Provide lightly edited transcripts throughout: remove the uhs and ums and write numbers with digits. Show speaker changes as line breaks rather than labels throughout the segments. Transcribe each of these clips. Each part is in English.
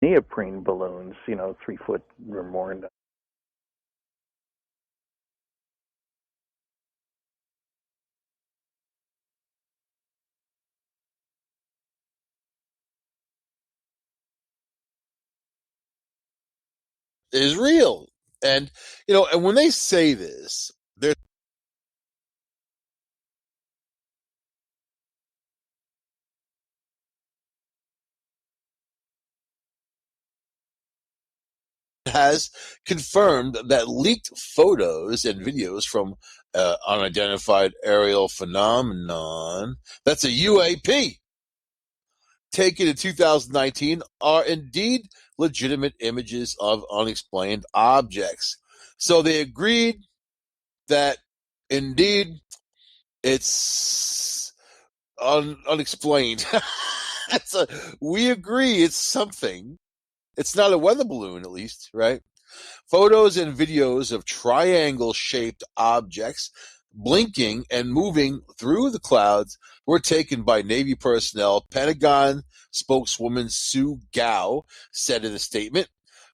neoprene balloons, 3 foot or more.
Is real. And and when they say this, there has confirmed that leaked photos and videos from unidentified aerial phenomenon, that's a UAP, taken in 2019, are indeed legitimate images of unexplained objects. So they agreed that indeed it's unexplained. We agree it's something. It's not a weather balloon, at least, right? Photos and videos of triangle shaped objects blinking and moving through the clouds were taken by Navy personnel. Pentagon spokeswoman Sue Gao said in a statement.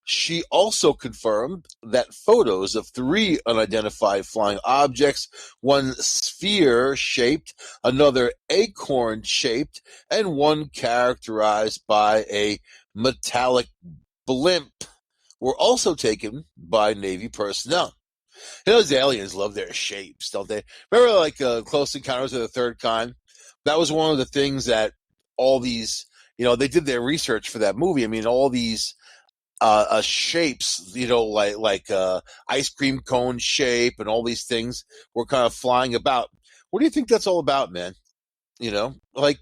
She also confirmed that photos of 3 unidentified flying objects, one sphere shaped, another acorn shaped, and one characterized by a metallic blimp, were also taken by Navy personnel. Those aliens love their shapes, don't they? Remember, like Close Encounters of the Third Kind? That was one of the things that all these, they did their research for that movie. I mean, all these shapes, like ice cream cone shape and all these things were kind of flying about. What do you think that's all about, man? Like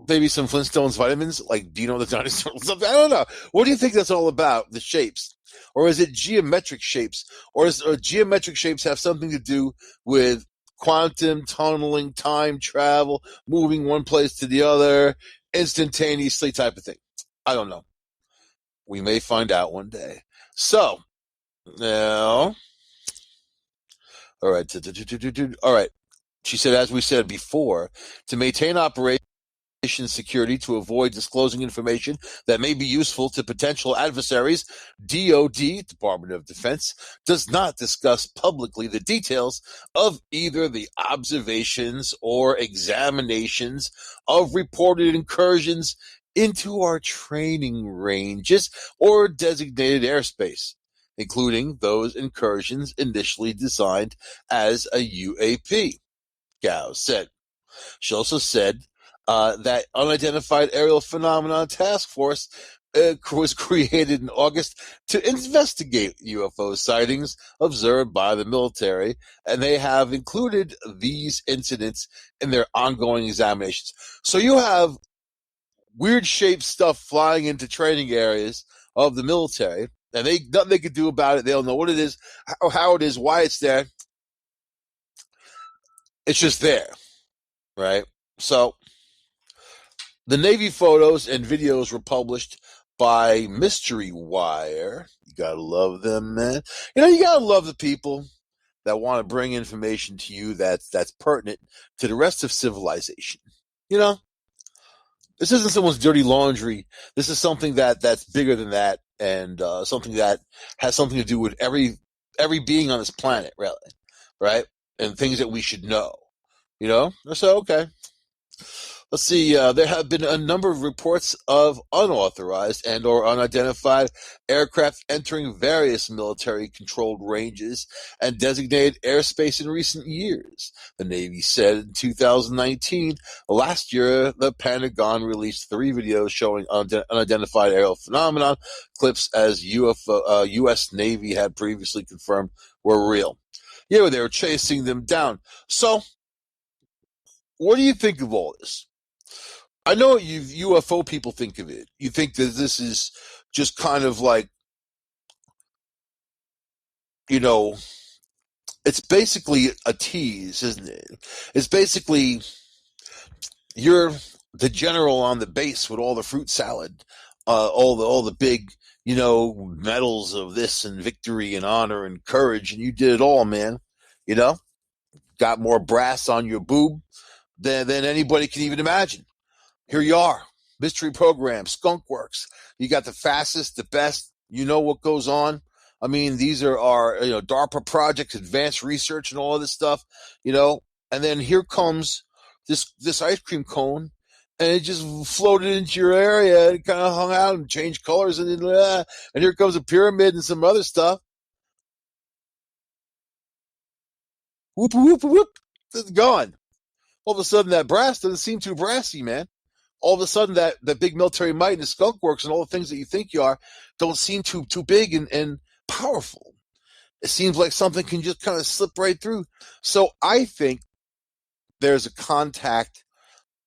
maybe some Flintstones vitamins, like Dino the Dinosaur or something. I don't know. What do you think that's all about, the shapes? Or is it geometric shapes? Or geometric shapes have something to do with quantum tunneling, time travel, moving one place to the other, instantaneously type of thing? I don't know. We may find out one day. So, now, all right. All right. She said, as we said before, to maintain operation security to avoid disclosing information that may be useful to potential adversaries, DoD, Department of Defense, does not discuss publicly the details of either the observations or examinations of reported incursions into our training ranges or designated airspace, including those incursions initially designed as a UAP, Gao said. She also said that Unidentified Aerial Phenomenon Task Force was created in August to investigate UFO sightings observed by the military, and they have included these incidents in their ongoing examinations. So you have weird shaped stuff flying into training areas of the military, and nothing they could do about it. They don't know what it is, how it is, why it's there. It's just there, right? So the Navy photos and videos were published by Mystery Wire. You gotta love them, man. You gotta love the people that want to bring information to you that's pertinent to the rest of civilization. You know, this isn't someone's dirty laundry. This is something that's bigger than that, and something that has something to do with every being on this planet, really, right? And things that we should know. So okay. Let's see. There have been a number of reports of unauthorized and or unidentified aircraft entering various military-controlled ranges and designated airspace in recent years. The Navy said in 2019, last year, the Pentagon released 3 videos showing unidentified aerial phenomenon clips as UFO, U.S. Navy had previously confirmed were real. Yeah, they were chasing them down. So, what do you think of all this? I know what you UFO people think of it. You think that this is just kind of like, you know, it's basically a tease, isn't it? It's basically you're the general on the base with all the fruit salad, all the big, medals of this and victory and honor and courage, and you did it all, man. You know, got more brass on your boob than anybody can even imagine. Here you are, mystery program, skunk works. You got the fastest, the best. You know what goes on. I mean, these are our DARPA projects, advanced research, and all of this stuff. And then here comes this ice cream cone, and it just floated into your area. It kind of hung out and changed colors, and here comes a pyramid and some other stuff. Whoop whoop whoop! It's gone. All of a sudden, that brass doesn't seem too brassy, man. All of a sudden, that big military might and the skunk works and all the things that you think you are don't seem too big and powerful. It seems like something can just kind of slip right through. So I think there's a contact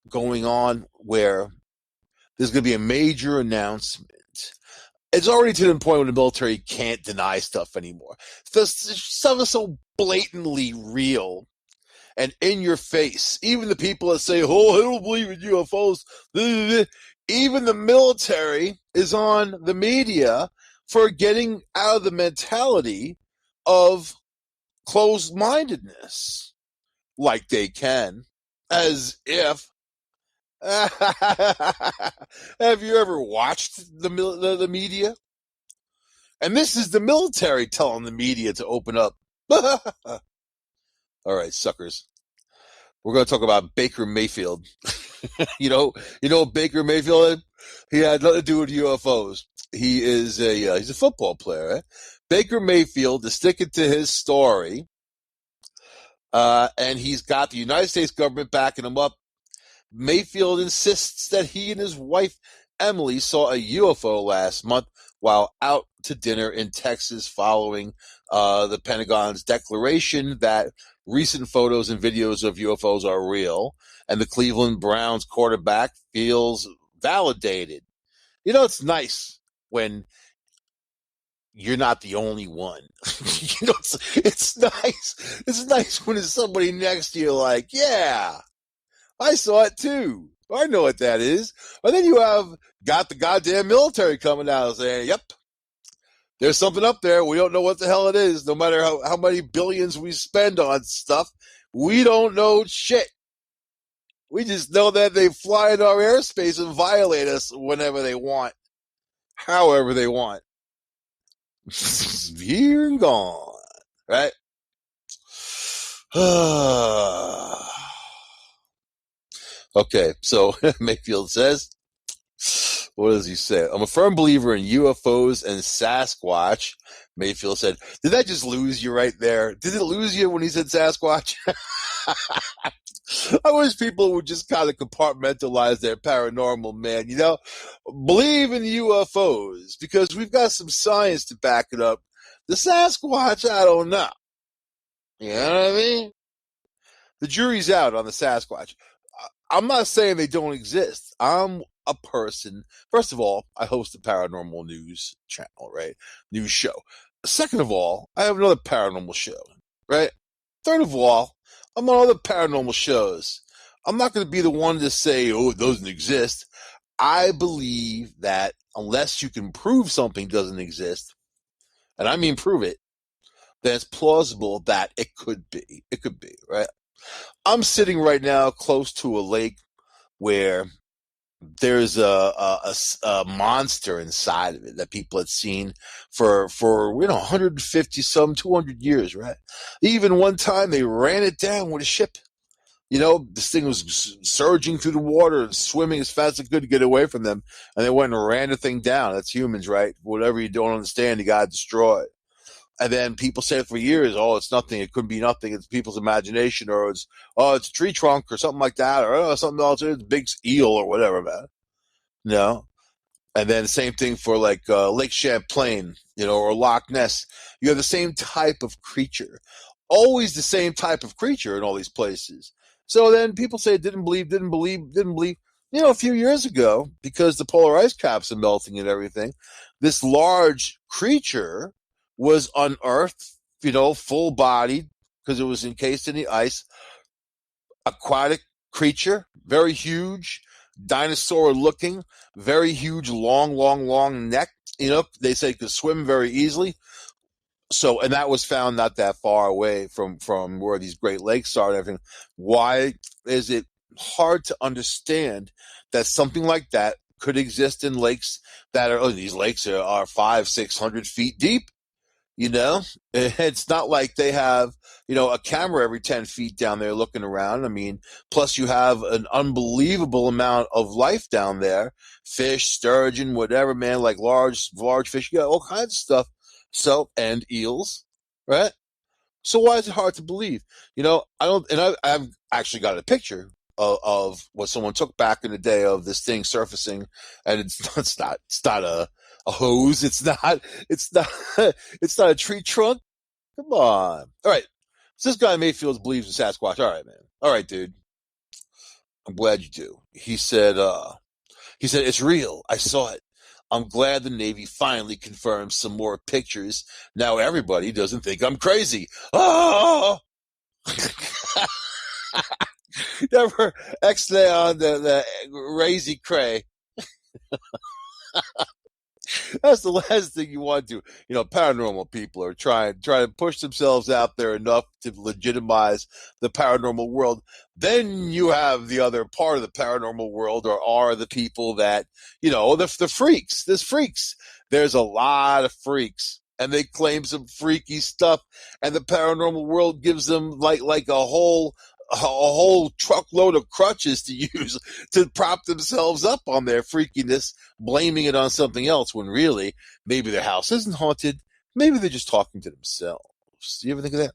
going on where there's going to be a major announcement. It's already to the point where the military can't deny stuff anymore. Stuff is so blatantly real and in your face. Even the people that say, oh, I don't believe in UFOs. Even the military is on the media for getting out of the mentality of closed-mindedness. Like they can. As if. Have you ever watched the media? And this is the military telling the media to open up. All right, suckers. We're going to talk about Baker Mayfield. you know Baker Mayfield? He had nothing to do with UFOs. He is he's a football player. Right? Baker Mayfield is sticking to his story, and he's got the United States government backing him up. Mayfield insists that he and his wife, Emily, saw a UFO last month while out to dinner in Texas following the Pentagon's declaration that recent photos and videos of UFOs are real, and the Cleveland Browns quarterback feels validated. It's nice when you're not the only one. It's nice. It's nice when there's somebody next to you like, yeah, I saw it too. I know what that is. And then you have got the goddamn military coming out and saying, yep, there's something up there. We don't know what the hell it is. No matter how many billions we spend on stuff, we don't know shit. We just know that they fly in our airspace and violate us whenever they want, however they want. Here and gone, right? Okay, so Mayfield says, what does he say? I'm a firm believer in UFOs and Sasquatch. Mayfield said, did that just lose you right there? Did it lose you when he said Sasquatch? I wish people would just kind of compartmentalize their paranormal, man. Believe in UFOs because we've got some science to back it up. The Sasquatch, I don't know. You know what I mean? The jury's out on the Sasquatch. I'm not saying they don't exist. I'm a person. First of all, I host a paranormal news channel, right? News show. Second of all, I have another paranormal show, right? Third of all, I'm on other paranormal shows. I'm not going to be the one to say, oh, it doesn't exist. I believe that unless you can prove something doesn't exist, and I mean prove it, then it's plausible that it could be. It could be, right? I'm sitting right now close to a lake where there's a monster inside of it that people had seen for 150 some 200 years, right? Even one time they ran it down with a ship. This thing was surging through the water and swimming as fast as it could to get away from them, and they went and ran the thing down. That's humans, right? Whatever you don't understand, you gotta destroy it. And then people say for years, oh, it's nothing. It couldn't be nothing. It's people's imagination, or it's a tree trunk or something like that, or something else. It's a big eel or whatever, man. And then same thing for like Lake Champlain, or Loch Ness. You have the same type of creature, always the same type of creature in all these places. So then people say didn't believe. A few years ago, because the polar ice caps are melting and everything, this large creature was unearthed, full-bodied, because it was encased in the ice. Aquatic creature, very huge, dinosaur-looking, very huge, long neck. They say it could swim very easily. So, and that was found not that far away from where these Great Lakes are and everything. Why is it hard to understand that something like that could exist in lakes that these lakes are 500-600 feet deep. It's not like they have, a camera every 10 feet down there looking around. I mean, plus you have an unbelievable amount of life down there, fish, sturgeon, whatever, man, like large fish, you got all kinds of stuff. So, and eels, right? So why is it hard to believe? I've actually got a picture of what someone took back in the day of this thing surfacing, and it's not a hose. It's not it's not a tree trunk. Come on. All right. So this guy Mayfield believes in Sasquatch. All right, man. All right, dude. I'm glad you do. He said it's real. I saw it. I'm glad the Navy finally confirmed some more pictures. Now everybody doesn't think I'm crazy. Oh! Never X-Lay on the Razy Cray. That's the last thing you want to do. Paranormal people are trying to push themselves out there enough to legitimize the paranormal world. Then you have the other part of the paranormal world, or are the people that, the freaks. There's freaks. There's a lot of freaks, and they claim some freaky stuff, and the paranormal world gives them like a whole truckload of crutches to use to prop themselves up on their freakiness, blaming it on something else when really maybe their house isn't haunted. Maybe they're just talking to themselves. Do you ever think of that?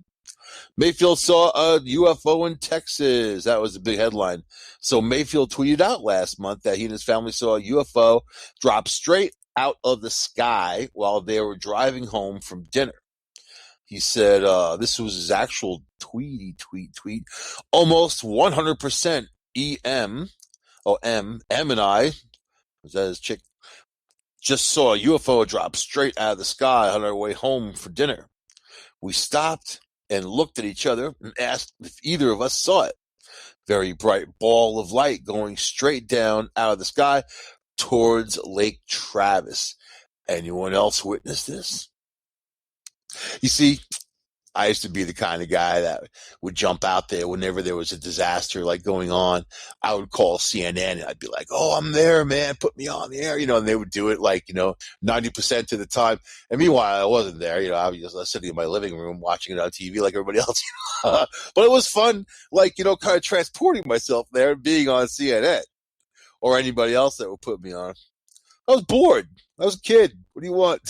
Mayfield saw a UFO in Texas. That was a big headline. So Mayfield tweeted out last month that he and his family saw a UFO drop straight out of the sky while they were driving home from dinner. He said this was his actual tweet. Almost 100% M and I, was that his chick, just saw a UFO drop straight out of the sky on our way home for dinner. We stopped and looked at each other and asked if either of us saw it. Very bright ball of light going straight down out of the sky towards Lake Travis. Anyone else witness this? You see, I used to be the kind of guy that would jump out there whenever there was a disaster like going on. I would call CNN and I'd be like, "Oh, I'm there, man. Put me on the air," and they would do it 90% of the time. And meanwhile, I wasn't there. I was sitting in my living room watching it on TV like everybody else. But it was fun, kind of transporting myself there and being on CNN or anybody else that would put me on. I was bored. I was a kid. What do you want?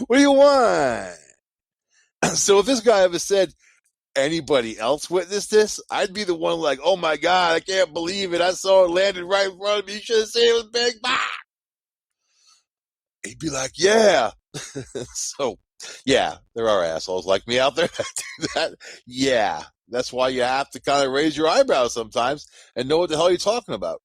What do you want? So if this guy ever said anybody else witnessed this, I'd be the one like, "Oh my God, I can't believe it. I saw it landed right in front of me. You should have seen it was big." Bah! He'd be like, "Yeah." So, yeah, there are assholes like me out there that do that. Yeah, that's why you have to kind of raise your eyebrows sometimes and know what the hell you're talking about.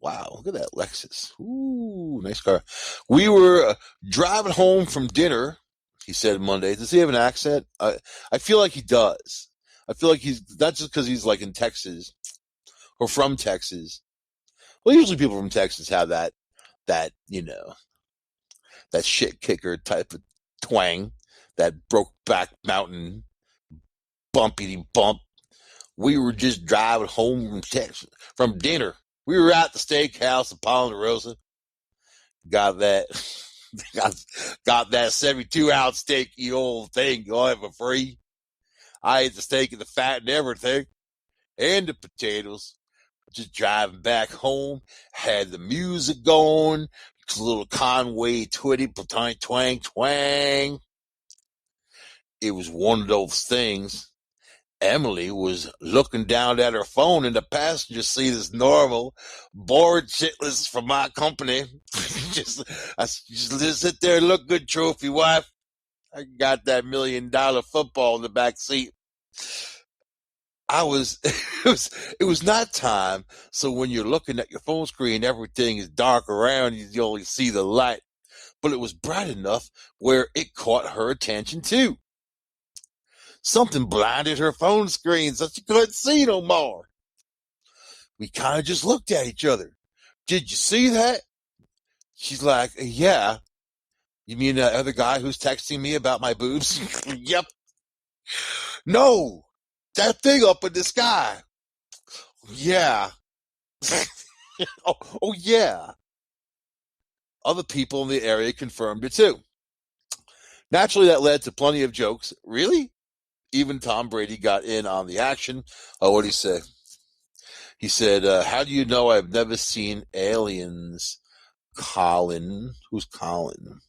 Wow, look at that Lexus. Ooh, nice car. We were driving home from dinner, he said Monday. Does he have an accent? I feel like he does. I feel like he's not just because he's in Texas or from Texas. Well, usually people from Texas have that that shit kicker type of twang, that Brokeback Mountain bumpity bump. We were just driving home from Texas from dinner. We were at the steakhouse in Ponderosa. Got that 72-ounce steak, you old thing, you'll have for free. I ate the steak and the fat and everything, and the potatoes. Just driving back home, had the music going, a little Conway twitty, twang, twang. It was one of those things. Emily was looking down at her phone in the passenger seat as normal, bored shitless from my company. I just sit there and look good, trophy wife. I got that $1 million football in the back seat. It was night time, so when you're looking at your phone screen, everything is dark around you. You only see the light, but it was bright enough where it caught her attention too. Something blinded her phone screen so she couldn't see no more. We kind of just looked at each other. "Did you see that?" She's like, "Yeah." "You mean that other guy who's texting me about my boobs?" "Yep." "No, that thing up in the sky." "Yeah." Oh, yeah. Other people in the area confirmed it too. Naturally, that led to plenty of jokes. Really? Even Tom Brady got in on the action. Oh, what did he say? He said, how do you know I've never seen aliens? Colin. Who's Colin?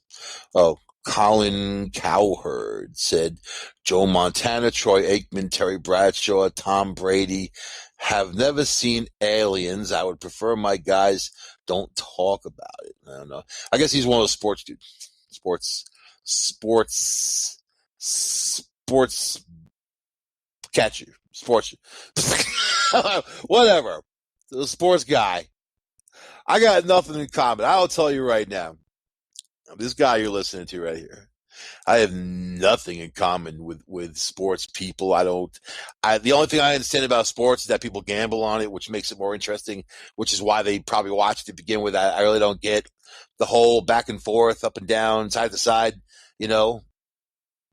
Oh, Colin Cowherd said Joe Montana, Troy Aikman, Terry Bradshaw, Tom Brady have never seen aliens. I would prefer my guys don't talk about it. I don't know. I guess he's one of those sports dudes. Sports catcher, sports, whatever. The sports guy. I got nothing in common. I'll tell you right now. This guy you're listening to right here. I have nothing in common with sports people. The only thing I understand about sports is that people gamble on it, which makes it more interesting, which is why they probably watch it to begin with. I really don't get the whole back and forth, up and down, side to side, you know.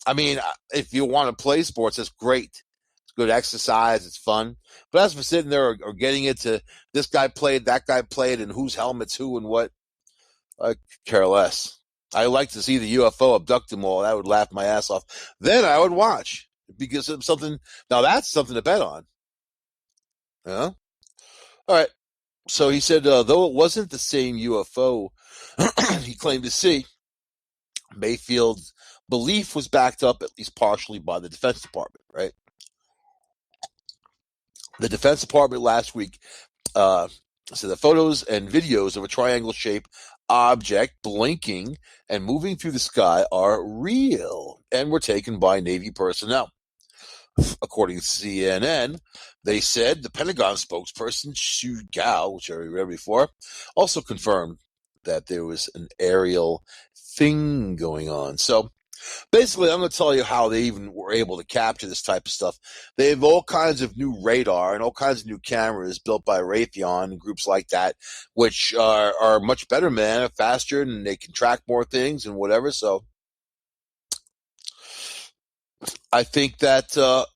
I mean, if you want to play sports, that's great. It's good exercise. It's fun. But as for sitting there or getting into this guy played, that guy played, and whose helmet's who and what, I care less. I like to see the UFO abduct them all. That would laugh my ass off. Then I would watch because of something. Now that's something to bet on. Yeah. All right. So he said, though it wasn't the same UFO he claimed to see, Mayfield's belief was backed up at least partially by the Defense Department, right? The Defense Department last week said the photos and videos of a triangle-shaped object blinking and moving through the sky are real and were taken by Navy personnel. According to CNN, they said the Pentagon spokesperson, Shu Gao, which I read before, also confirmed that there was an aerial thing going on. So basically, I'm going to tell you how they even were able to capture this type of stuff. They have all kinds of new radar and all kinds of new cameras built by Raytheon and groups like that, which are much better, man, faster, and they can track more things and whatever. So I think that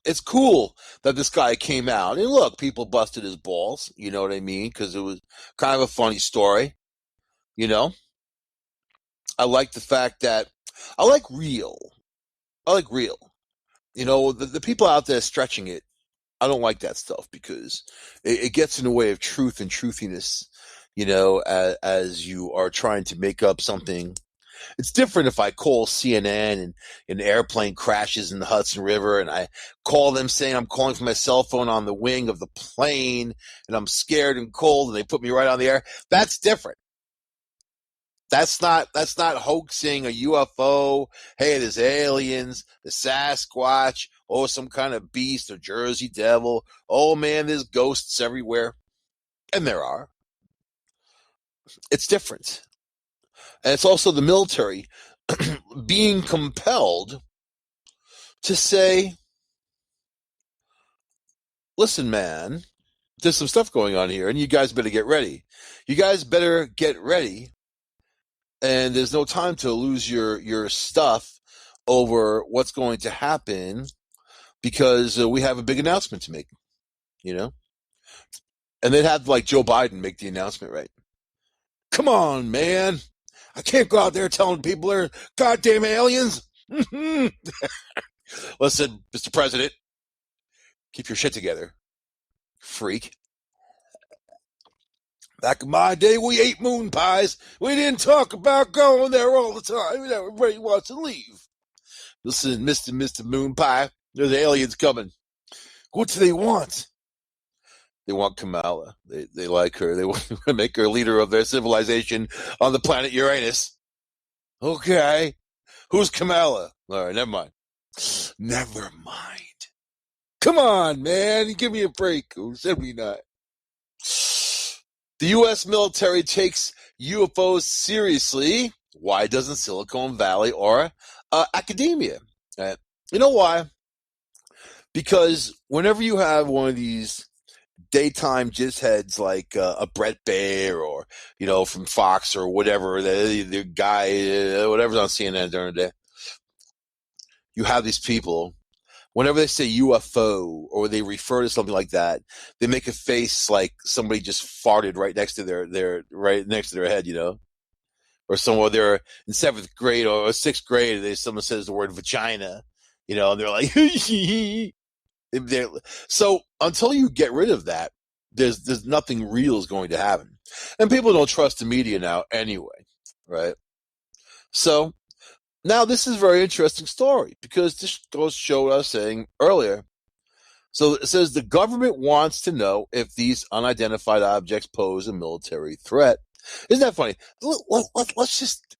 it's cool that this guy came out. And look, people busted his balls, you know what I mean? Because it was kind of a funny story, you know? I like the fact that I like real. You know, the people out there stretching it, I don't like that stuff because it gets in the way of truth and truthiness, you know, as you are trying to make up something. It's different if I call CNN and an airplane crashes in the Hudson River and I call them saying I'm calling from my cell phone on the wing of the plane and I'm scared and cold and they put me right on the air. That's different. That's not hoaxing a UFO. Hey, there's aliens, the Sasquatch, oh, some kind of beast or Jersey Devil. Oh man, there's ghosts everywhere. And there are. It's different. And it's also the military being compelled to say, listen, man, there's some stuff going on here, and you guys better get ready. You guys better get ready. And there's no time to lose your stuff over what's going to happen because we have a big announcement to make, you know? And they'd have like Joe Biden make the announcement, right? Come on, man. I can't go out there telling people they're goddamn aliens. Listen, Mr. President, keep your shit together, freak. Back in my day, we ate moon pies. We didn't talk about going there all the time. Everybody wants to leave. Listen, Mr. Moon Pie, there's aliens coming. What do they want? They want Kamala. They like her. They want to make her leader of their civilization on the planet Uranus. Okay. Who's Kamala? All right, never mind. Never mind. Come on, man. Give me a break. Who said we not? The U.S. military takes UFOs seriously. Why doesn't Silicon Valley or academia? You know why? Because whenever you have one of these daytime jizz heads like a Brett Baer or, you know, from Fox or whatever, the guy, whatever's on CNN during the day, you have these people whenever they say UFO or they refer to something like that, they make a face like somebody just farted right next to their head, or somewhere they're in seventh grade or sixth grade, someone says the word vagina, and they're like, so until you get rid of that, there's nothing real is going to happen, and people don't trust the media now anyway, right? So now this is a very interesting story because this goes to show what I was saying earlier. So it says the government wants to know if these unidentified objects pose a military threat. Isn't that funny? Let's just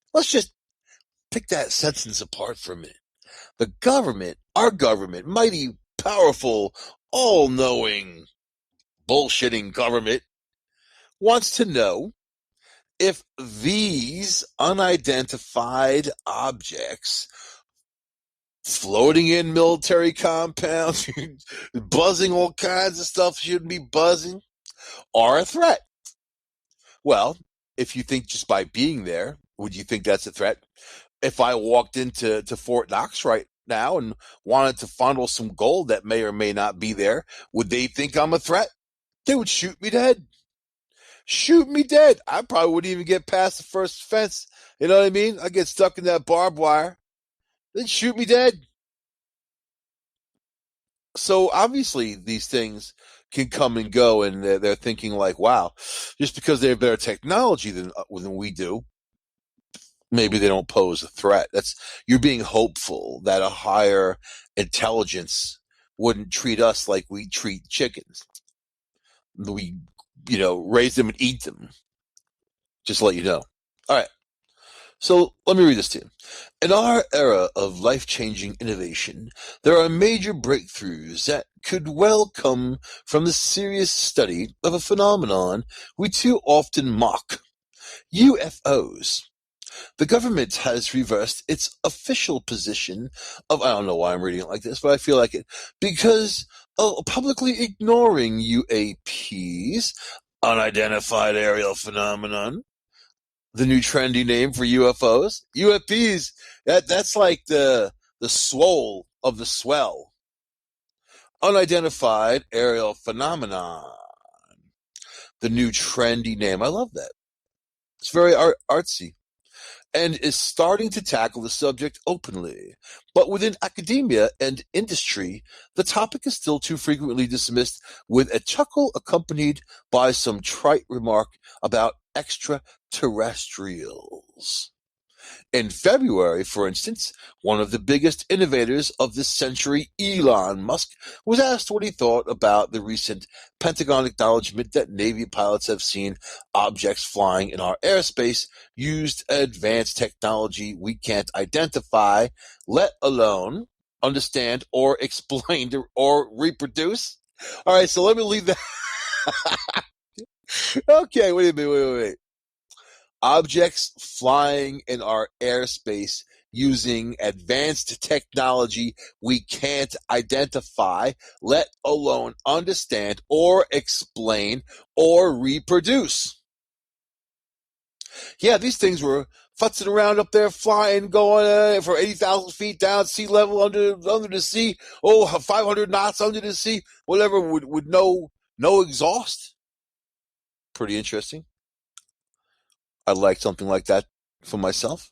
pick that sentence apart for a minute. The government, our government, mighty, powerful, all-knowing, bullshitting government, wants to know if these unidentified objects floating in military compounds, buzzing all kinds of stuff shouldn't be buzzing, are a threat. Well, if you think just by being there, would you think that's a threat? If I walked into Fort Knox right now and wanted to fondle some gold that may or may not be there, would they think I'm a threat? They would shoot me dead. Shoot me dead. I probably wouldn't even get past the first fence. You know what I mean? I get stuck in that barbed wire. They'd shoot me dead. So obviously these things can come and go, and they're thinking like, wow, just because they have better technology than we do, maybe they don't pose a threat. You're being hopeful that a higher intelligence wouldn't treat us like we treat chickens. We, raise them and eat them. Just to let you know. All right. So let me read this to you. In our era of life-changing innovation, there are major breakthroughs that could well come from the serious study of a phenomenon we too often mock: UFOs. The government has reversed its official position of, I don't know why I'm reading it like this, but I feel like it, because publicly ignoring UAPs, unidentified aerial phenomenon, the new trendy name for UFOs. UFPs, that's like the swole of the swell. Unidentified aerial phenomenon, the new trendy name. I love that. It's very artsy, and is starting to tackle the subject openly. But within academia and industry, the topic is still too frequently dismissed with a chuckle accompanied by some trite remark about extraterrestrials. In February, for instance, one of the biggest innovators of this century, Elon Musk, was asked what he thought about the recent Pentagon acknowledgement that Navy pilots have seen objects flying in our airspace used advanced technology we can't identify, let alone understand or explain or reproduce. All right, so let me leave that. Okay, wait a minute, wait. Objects flying in our airspace using advanced technology we can't identify, let alone understand or explain or reproduce. Yeah, these things were futzing around up there, flying, going for 80,000 feet down, sea level, under the sea, 500 knots under the sea, whatever, with no exhaust. Pretty interesting. I'd like something like that for myself,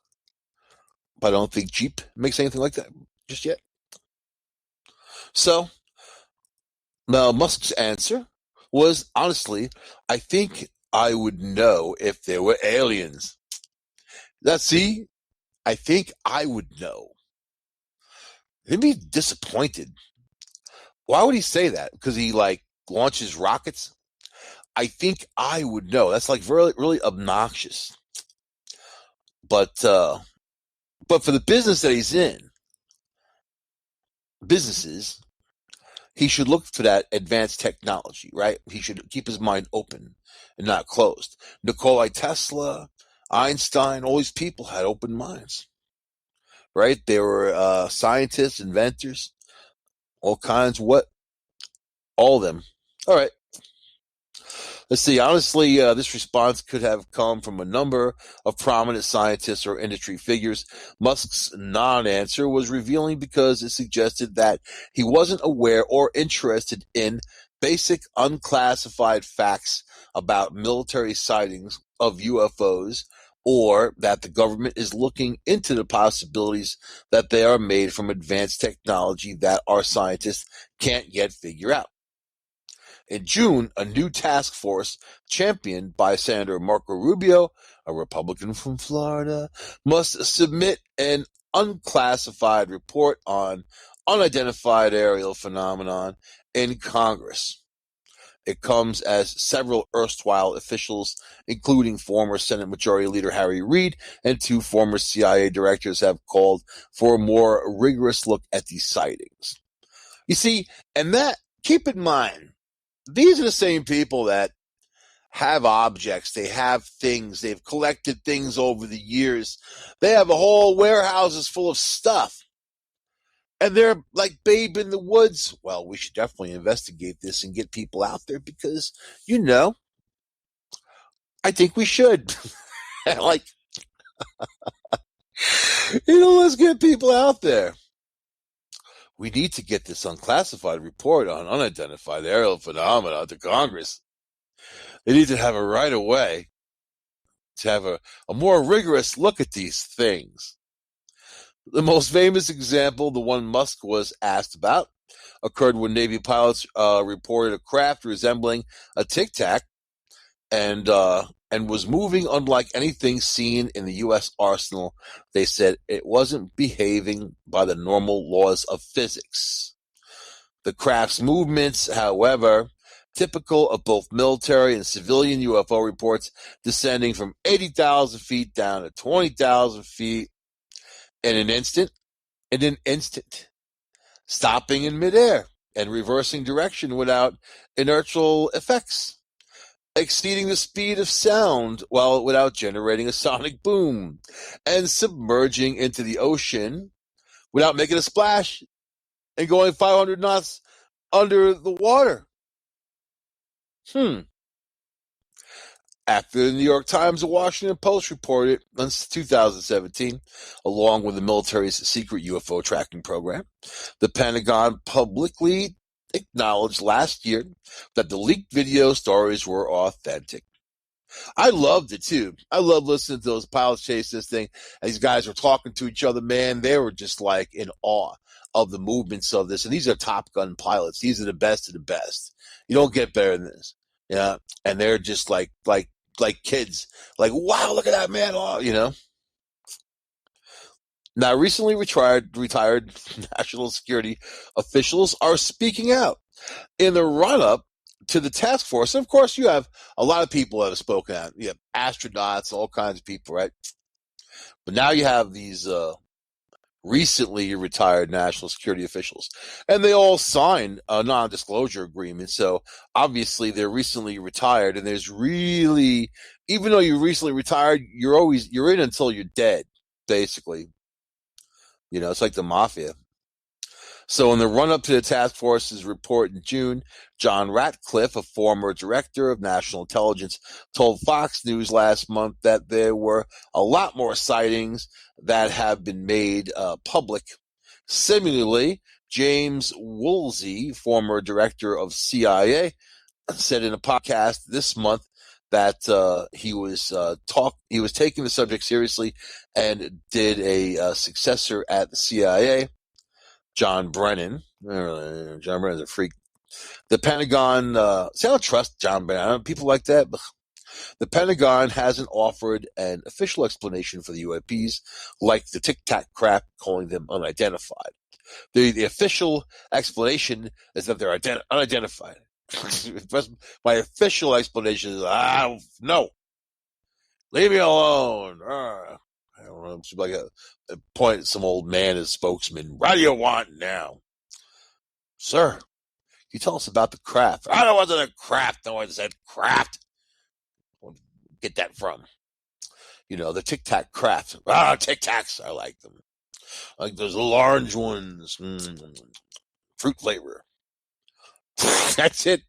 but I don't think Jeep makes anything like that just yet. So, now Musk's answer was, honestly, I think I would know if there were aliens. I think I would know. He'd be disappointed. Why would he say that? Because he launches rockets? I think I would know. That's really, really obnoxious. But for the business that he's in, businesses, he should look for that advanced technology, right? He should keep his mind open and not closed. Nikola Tesla, Einstein, all these people had open minds, right? They were scientists, inventors, all kinds. All of them. All right. Let's see. Honestly, this response could have come from a number of prominent scientists or industry figures. Musk's non-answer was revealing because it suggested that he wasn't aware or interested in basic unclassified facts about military sightings of UFOs, or that the government is looking into the possibilities that they are made from advanced technology that our scientists can't yet figure out. In June, a new task force championed by Senator Marco Rubio, a Republican from Florida, must submit an unclassified report on unidentified aerial phenomenon in Congress. It comes as several erstwhile officials, including former Senate Majority Leader Harry Reid and two former CIA directors, have called for a more rigorous look at these sightings. You see, and that, keep in mind, these are the same people that have objects, they have things, they've collected things over the years. They have a whole warehouses full of stuff. And they're like Babe in the Woods. Well, we should definitely investigate this and get people out there because, I think we should. Like, let's get people out there. We need to get this unclassified report on unidentified aerial phenomena to Congress. They need to have it right away to have a more rigorous look at these things. The most famous example, the one Musk was asked about, occurred when Navy pilots reported a craft resembling a Tic Tac and was moving unlike anything seen in the U.S. arsenal. They said it wasn't behaving by the normal laws of physics. The craft's movements, however, typical of both military and civilian UFO reports, descending from 80,000 feet down to 20,000 feet in an instant, stopping in midair and reversing direction without inertial effects, exceeding the speed of sound without generating a sonic boom, and submerging into the ocean without making a splash and going 500 knots under the water. After the New York Times and Washington Post reported in 2017, along with the military's secret UFO tracking program, the Pentagon publicly acknowledged last year that the leaked video stories were authentic. I loved it too. I love listening to those pilots chase this thing. These guys were talking to each other, man. They were just like in awe of the movements of this. And these are Top Gun pilots. These are the best of the best. You don't get better than this. Yeah. And they're just like kids. Like, wow, look at that, man. Oh. Now, recently retired national security officials are speaking out in the run-up to the task force. And of course, you have a lot of people that have spoken out. You have astronauts, all kinds of people, right? But now you have these recently retired national security officials, and they all signed a non-disclosure agreement. So obviously they're recently retired, and there's really, even though you're recently retired, you're in until you're dead, basically. It's like the mafia. So in the run-up to the task force's report in June, John Ratcliffe, a former director of national intelligence, told Fox News last month that there were a lot more sightings that have been made public. Similarly, James Woolsey, former director of CIA, said in a podcast this month that he was taking the subject seriously and did a successor at the CIA. John Brennan. John Brennan's a freak. The Pentagon, see, I don't trust John Brennan. People like that. But the Pentagon hasn't offered an official explanation for the UAPs, like the Tic Tac crap, calling them unidentified. The official explanation is that they're unidentified. My official explanation is, no. Leave me alone. I don't know. It's like a point at some old man as spokesman. What do you want now? Sir, can you tell us about the craft? I don't want the craft. No one said craft. Where'd you get that from? The Tic Tac craft. Tic Tacs. I like them. I like those little orange ones. Fruit flavor. That's it.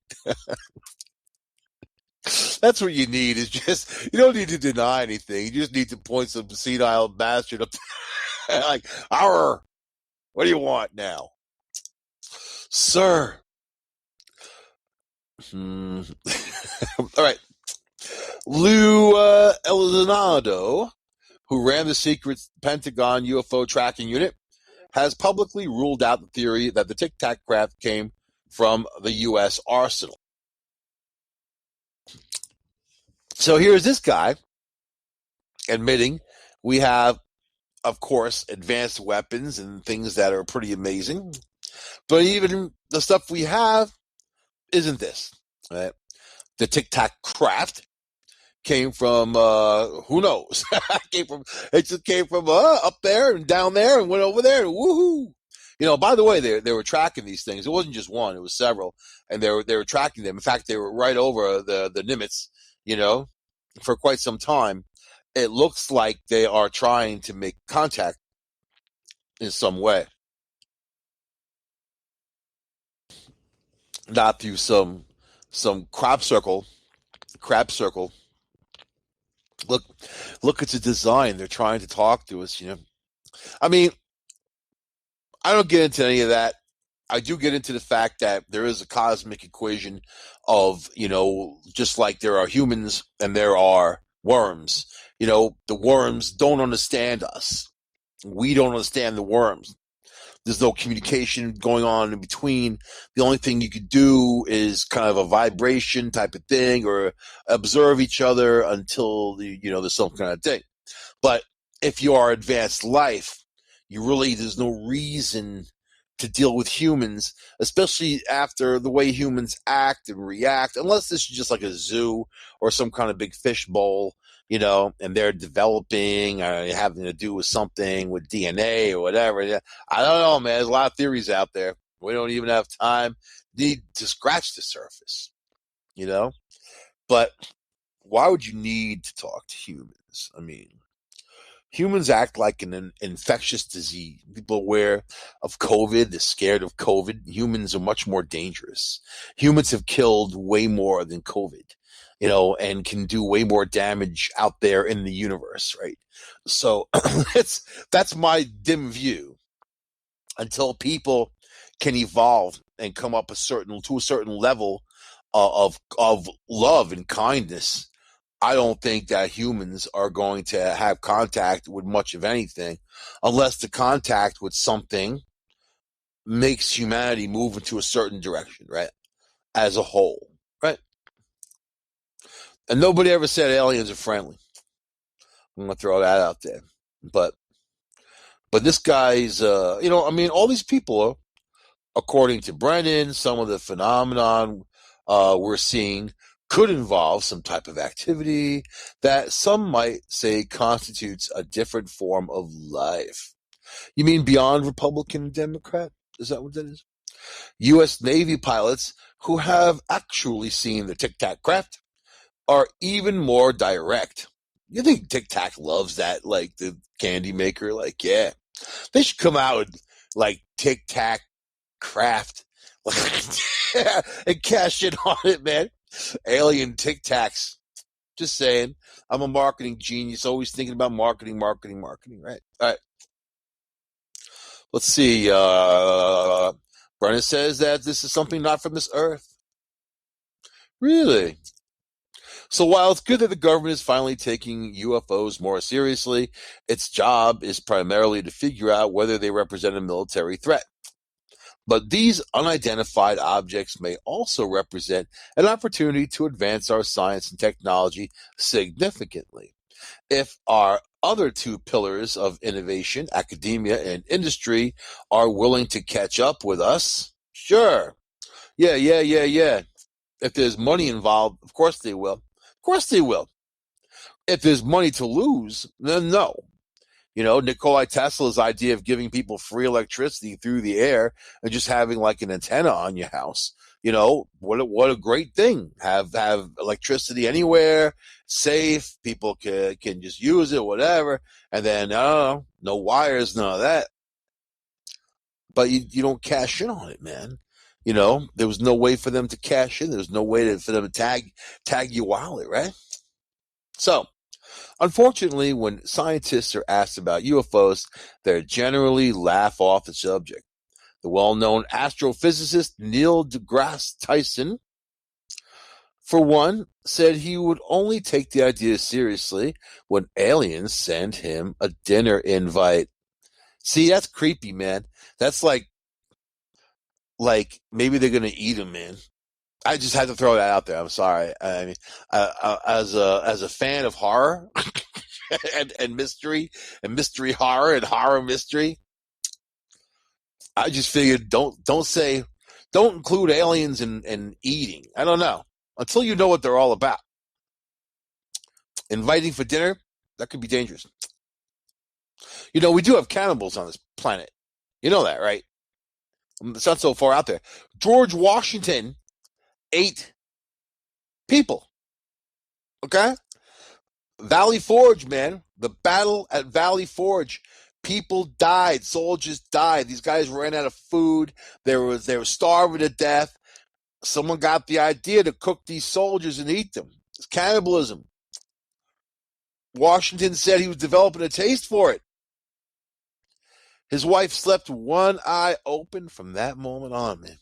That's what you need. Is just you don't need to deny anything. You just need to point some senile bastard up there, like, "Arr, what do you want now, sir?" All right, Lou Elizondo, who ran the secret Pentagon UFO tracking unit, has publicly ruled out the theory that the Tic Tac craft came from the U.S. arsenal. So here's this guy admitting we have, of course, advanced weapons and things that are pretty amazing. But even the stuff we have isn't this. Right? The Tic Tac craft came from who knows? It just came from up there and down there and went over there and woohoo! By the way, they were tracking these things. It wasn't just one; it was several, and they were tracking them. In fact, they were right over the Nimitz, for quite some time. It looks like they are trying to make contact in some way, not through some crab circle. Look at the design. They're trying to talk to us. I mean, I don't get into any of that. I do get into the fact that there is a cosmic equation of, just like there are humans and there are worms. The worms don't understand us. We don't understand the worms. There's no communication going on in between. The only thing you could do is kind of a vibration type of thing or observe each other until, there's some kind of thing. But if you are advanced life, there's no reason to deal with humans, especially after the way humans act and react, unless this is just like a zoo or some kind of big fish bowl, and they're developing, having to do with something with DNA or whatever. I don't know, man. There's a lot of theories out there. We don't even have time need to scratch the surface, But why would you need to talk to humans? I mean, humans act like an infectious disease. People are aware of COVID. They're scared of COVID. Humans are much more dangerous. Humans have killed way more than COVID, and can do way more damage out there in the universe, right? So that's my dim view. Until people can evolve and come up to a certain level of love and kindness, I don't think that humans are going to have contact with much of anything unless the contact with something makes humanity move into a certain direction, right? As a whole, right? And nobody ever said aliens are friendly. I'm going to throw that out there. But this guy's, all these people, according to Brennan, some of the phenomenon we're seeing could involve some type of activity that some might say constitutes a different form of life. You mean beyond Republican and Democrat? Is that what that is? U.S. Navy pilots who have actually seen the Tic Tac craft are even more direct. You think Tic Tac loves that, like the candy maker? Like, yeah. They should come out with, like, Tic Tac craft and cash in on it, man. Alien Tic Tacs. Just saying. I'm a marketing genius, always thinking about marketing, right? All right. Let's see. Brennan says that this is something not from this earth. Really? So while it's good that the government is finally taking UFOs more seriously, its job is primarily to figure out whether they represent a military threat. But these unidentified objects may also represent an opportunity to advance our science and technology significantly. If our other two pillars of innovation, academia and industry, are willing to catch up with us, sure. Yeah. If there's money involved, of course they will. If there's money to lose, then no. Nikola Tesla's idea of giving people free electricity through the air and just having like an antenna on your house. What a great thing. Have electricity anywhere, safe, people can just use it, whatever. And then, no wires, none of that. But you don't cash in on it, man. There was no way for them to cash in. There was no way for them to tag your wallet, right? So, unfortunately, when scientists are asked about UFOs, they generally laugh off the subject. The well-known astrophysicist Neil deGrasse Tyson, for one, said he would only take the idea seriously when aliens send him a dinner invite. See, that's creepy, man. That's like maybe they're gonna eat him, man. I just had to throw that out there. I'm sorry. I mean, as a fan of horror and mystery horror and horror mystery, I just figured don't include aliens in eating. I don't know until you know what they're all about. Inviting for dinner, that could be dangerous. We do have cannibals on this planet. You know that, right? It's not so far out there. George Washington ate people. Okay? Valley Forge, man. The battle at Valley Forge. People died. Soldiers died. These guys ran out of food. They were starving to death. Someone got the idea to cook these soldiers and eat them. It's cannibalism. Washington said he was developing a taste for it. His wife slept one eye open from that moment on, man.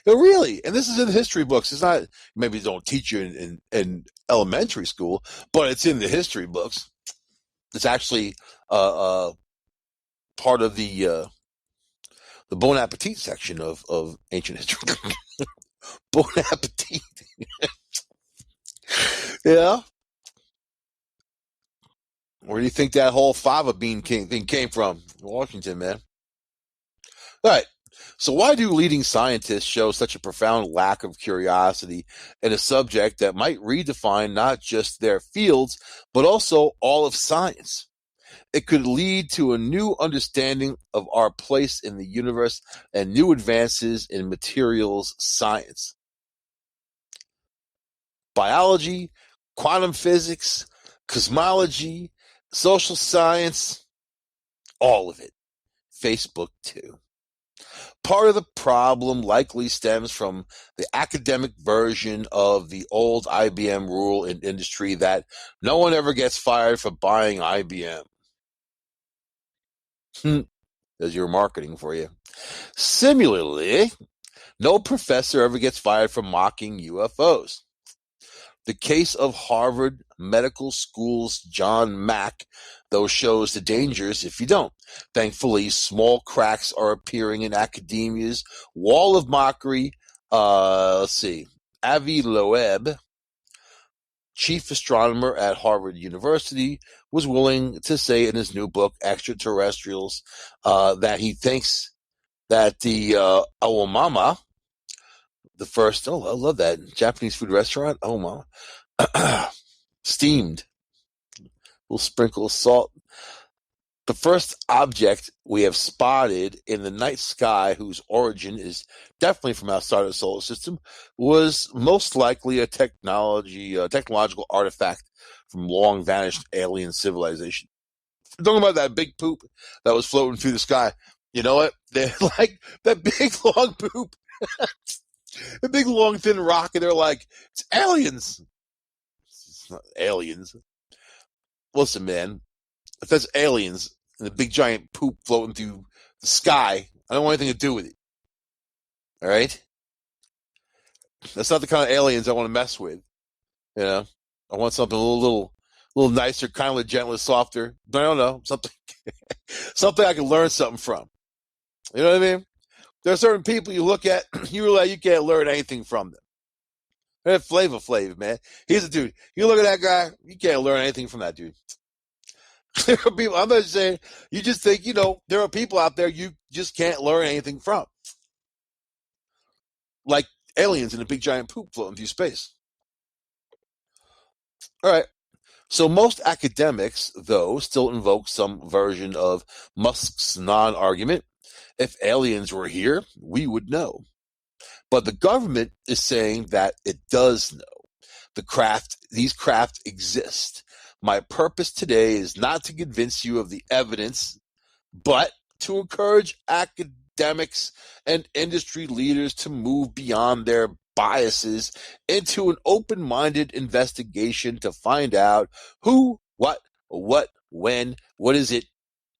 Really, and this is in the history books. It's not, maybe they don't teach you in elementary school, but it's in the history books. It's actually part of the Bon Appetit section of ancient history. Bon Appetit. Yeah. Where do you think that whole fava bean thing came from? Washington, man. All right. So why do leading scientists show such a profound lack of curiosity in a subject that might redefine not just their fields, but also all of science? It could lead to a new understanding of our place in the universe and new advances in materials science. Biology, quantum physics, cosmology, social science, all of it. Facebook too. Part of the problem likely stems from the academic version of the old IBM rule in industry that no one ever gets fired for buying IBM. There's your marketing for you. Similarly, no professor ever gets fired for mocking UFOs. The case of Harvard Medical School's John Mack, though, shows the dangers if you don't. Thankfully, small cracks are appearing in academia's wall of mockery. Let's see. Avi Loeb, chief astronomer at Harvard University, was willing to say in his new book, Extraterrestrials, that he thinks that the Awamama, the first, I love that, Japanese food restaurant, Awamama, steamed, little sprinkle of salt. The first object we have spotted in the night sky, whose origin is definitely from outside of the solar system, was most likely a technological artifact from long vanished alien civilization. I'm talking about that big poop that was floating through the sky. You know what? They're like that big long poop, a big long thin rock, and they're like, it's aliens. It's not aliens. Listen, man, if that's aliens and the big giant poop floating through the sky, I don't want anything to do with it. All right? That's not the kind of aliens I want to mess with. I want something a little nicer, kind of gentler, softer. I don't know, something I can learn something from. You know what I mean? There are certain people you look at, you realize you can't learn anything from them. They're Flavor Flav, man. He's a dude. You look at that guy, you can't learn anything from that dude. There are people, I'm not saying, you just think, there are people out there you just can't learn anything from. Like aliens in a big giant poop floating through space. All right. So most academics, though, still invoke some version of Musk's non-argument. If aliens were here, we would know. But the government is saying that it does know. These craft exist. My purpose today is not to convince you of the evidence, but to encourage academics and industry leaders to move beyond their biases into an open-minded investigation to find out who, what, when, what is it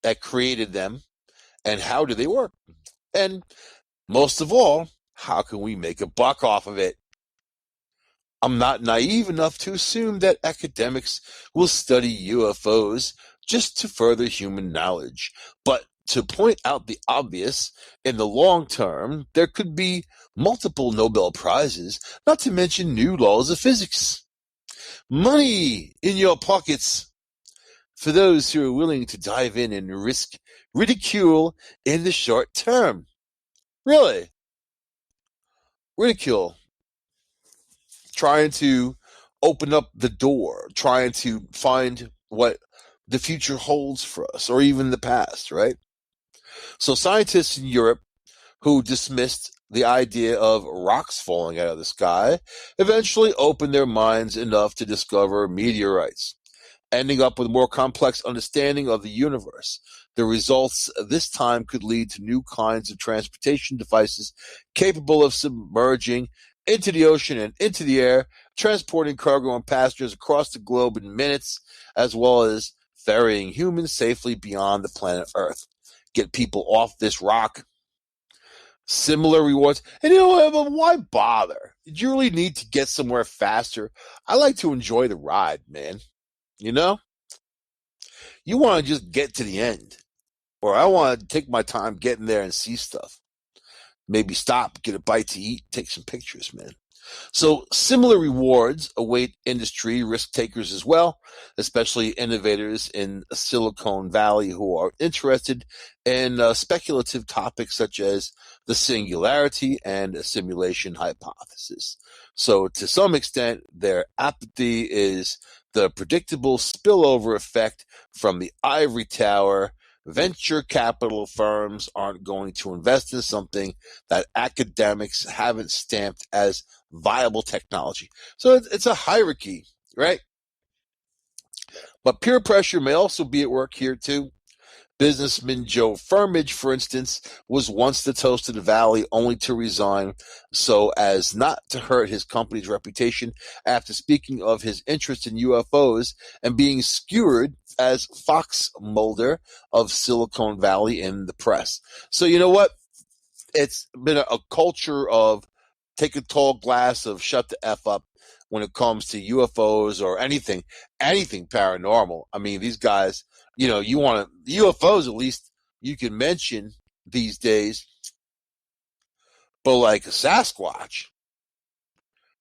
that created them, and how do they work? And most of all, how can we make a buck off of it? I'm not naive enough to assume that academics will study UFOs just to further human knowledge. But to point out the obvious, in the long term, there could be multiple Nobel Prizes, not to mention new laws of physics. Money in your pockets for those who are willing to dive in and risk ridicule in the short term. Really? Ridicule. Trying to open up the door, trying to find what the future holds for us, or even the past, right? So scientists in Europe who dismissed the idea of rocks falling out of the sky eventually opened their minds enough to discover meteorites, ending up with a more complex understanding of the universe. The results this time could lead to new kinds of transportation devices capable of submerging into the ocean and into the air, transporting cargo and passengers across the globe in minutes, as well as ferrying humans safely beyond the planet Earth. Get people off this rock. Similar rewards. And you know what? Why bother? Did you really need to get somewhere faster? I like to enjoy the ride, man. You know? You want to just get to the end. Or I want to take my time getting there and see stuff. Maybe stop, get a bite to eat, take some pictures, man. So similar rewards await industry risk takers as well, especially innovators in Silicon Valley who are interested in speculative topics such as the singularity and a simulation hypothesis. So to some extent, their apathy is the predictable spillover effect from the ivory tower. Venture capital firms aren't going to invest in something that academics haven't stamped as viable technology. So it's a hierarchy, right? But peer pressure may also be at work here too. Businessman Joe Firmage, for instance, was once the toast of the valley only to resign so as not to hurt his company's reputation after speaking of his interest in UFOs and being skewered as fox molder of Silicon Valley in the press. So you know what? It's been a culture of take a tall glass of shut the F up when it comes to UFOs or anything paranormal. I mean, these guys, you want to, UFOs at least you can mention these days, but like a Sasquatch,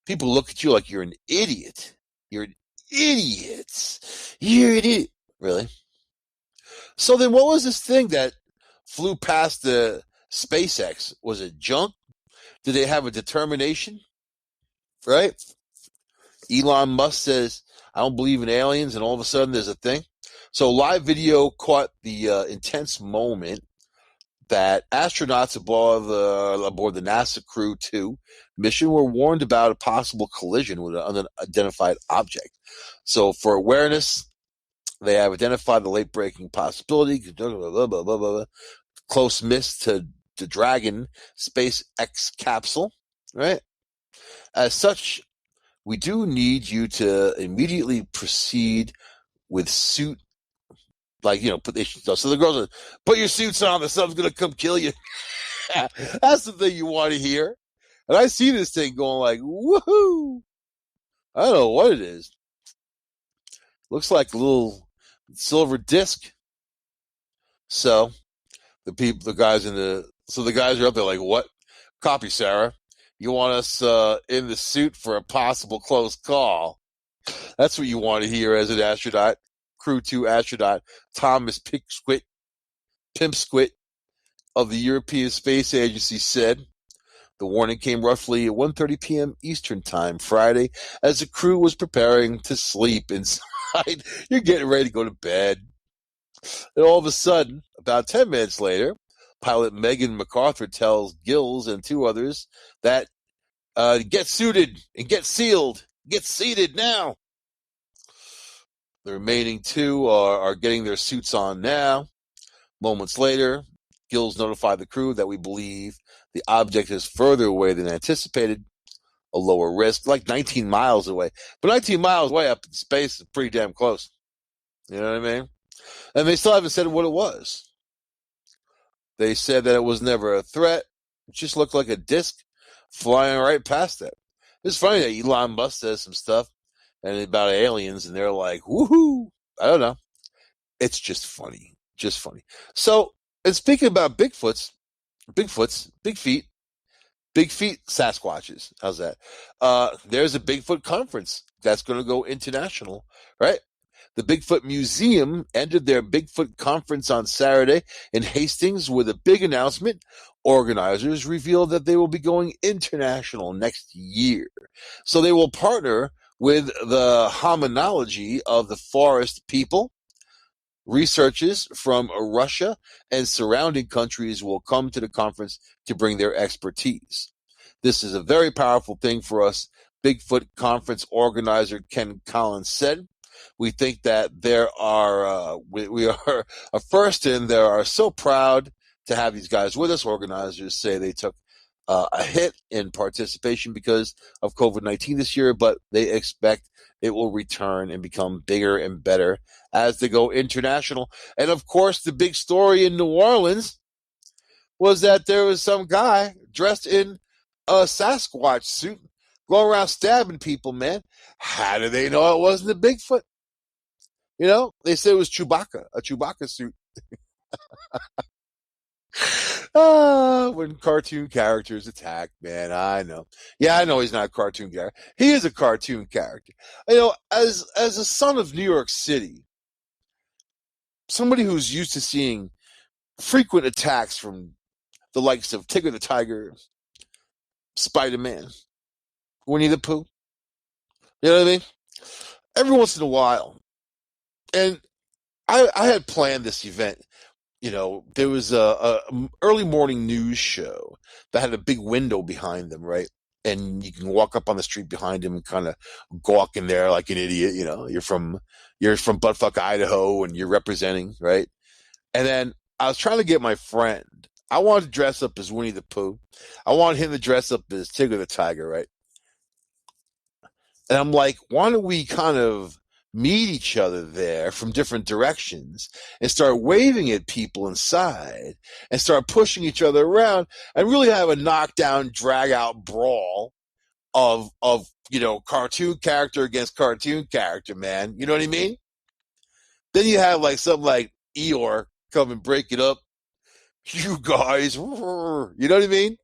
people look at you like you're an idiot. You're an idiot. You're an idiot. Really? So then what was this thing that flew past the SpaceX? Was it junk? Did they have a determination? Right? Elon Musk says, I don't believe in aliens, and all of a sudden there's a thing. So live video caught the intense moment that astronauts aboard the NASA Crew 2 mission were warned about a possible collision with an unidentified object. So for awareness, they have identified the late-breaking possibility, blah, blah, blah, blah, close miss to the Dragon SpaceX capsule, right? As such, we do need you to immediately proceed with suit, put the so the girls are, put your suits on, the sun's gonna come kill you. That's the thing you want to hear. And I see this thing going like, woohoo! I don't know what it is. Looks like a little silver disc. So the guys are up there like, what? Copy, Sarah. You want us in the suit for a possible close call. That's what you want to hear as an astronaut. Crew 2 astronaut Thomas Pimpsquit of the European Space Agency said. The warning came roughly at 1:30 p.m. Eastern Time Friday as the crew was preparing to sleep inside. You're getting ready to go to bed. And all of a sudden, about 10 minutes later, pilot Megan MacArthur tells Gills and two others that get suited and get sealed. Get seated now. The remaining two are getting their suits on now. Moments later, Gills notified the crew that we believe the object is further away than anticipated, a lower risk, like 19 miles away. But 19 miles away up in space is pretty damn close. You know what I mean? And they still haven't said what it was. They said that it was never a threat. It just looked like a disc flying right past it. It's funny that Elon Musk says some stuff and about aliens, and they're like, woohoo. I don't know. It's just funny. Just funny. So, and speaking about Bigfoots, big feet, Sasquatches. How's that? There's a Bigfoot conference that's going to go international, right? The Bigfoot Museum ended their Bigfoot conference on Saturday in Hastings with a big announcement. Organizers revealed that they will be going international next year. So they will partner with the hominology of the forest people. Researchers from Russia and surrounding countries will come to the conference to bring their expertise. This is a very powerful thing for us, Bigfoot conference organizer Ken Collins said. We think that we are a first, and they are so proud to have these guys with us. Organizers say they took a hit in participation because of COVID-19 this year, but they expect it will return and become bigger and better as they go international. And of course, the big story in New Orleans was that there was some guy dressed in a Sasquatch suit going around stabbing people, man. How do they know it wasn't a Bigfoot? You know, they said it was Chewbacca, a Chewbacca suit. When cartoon characters attack, man, I know. Yeah, I know he's not a cartoon character. He is a cartoon character. You know, as a son of New York City, somebody who's used to seeing frequent attacks from the likes of Tigger the Tiger, Spider-Man, Winnie the Pooh. You know what I mean? Every once in a while. And I had planned this event. You know, there was a early morning news show that had a big window behind them, right? And you can walk up on the street behind him and kind of gawk in there like an idiot. You know, you're from Buttfuck, Idaho, and you're representing, right? And then I was trying to get my friend. I wanted to dress up as Winnie the Pooh. I wanted him to dress up as Tigger the Tiger, right? And I'm like, why don't we kind of meet each other there from different directions and start waving at people inside and start pushing each other around and really have a knockdown, drag out brawl of, you know, cartoon character against cartoon character, man. You know what I mean? Then you have like something like Eeyore come and break it up. You guys, you know what I mean?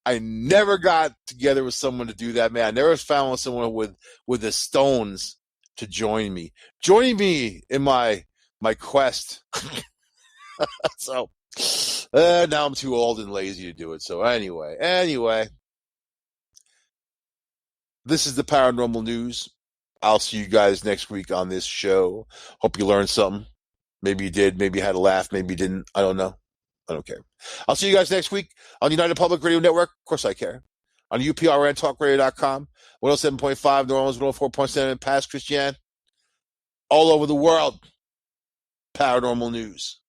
I never got together with someone to do that, man. I never found someone with the stones to join me. Join me in my quest. So now I'm too old and lazy to do it. So anyway, this is the Paranormal News. I'll see you guys next week on this show. Hope you learned something. Maybe you did. Maybe you had a laugh. Maybe you didn't. I don't know. I don't care. I'll see you guys next week on United Public Radio Network. Of course I care. On UPRNTalkRadio.com, 107.5 New Orleans, 104.7 Pass Christian. All over the world. Paranormal News.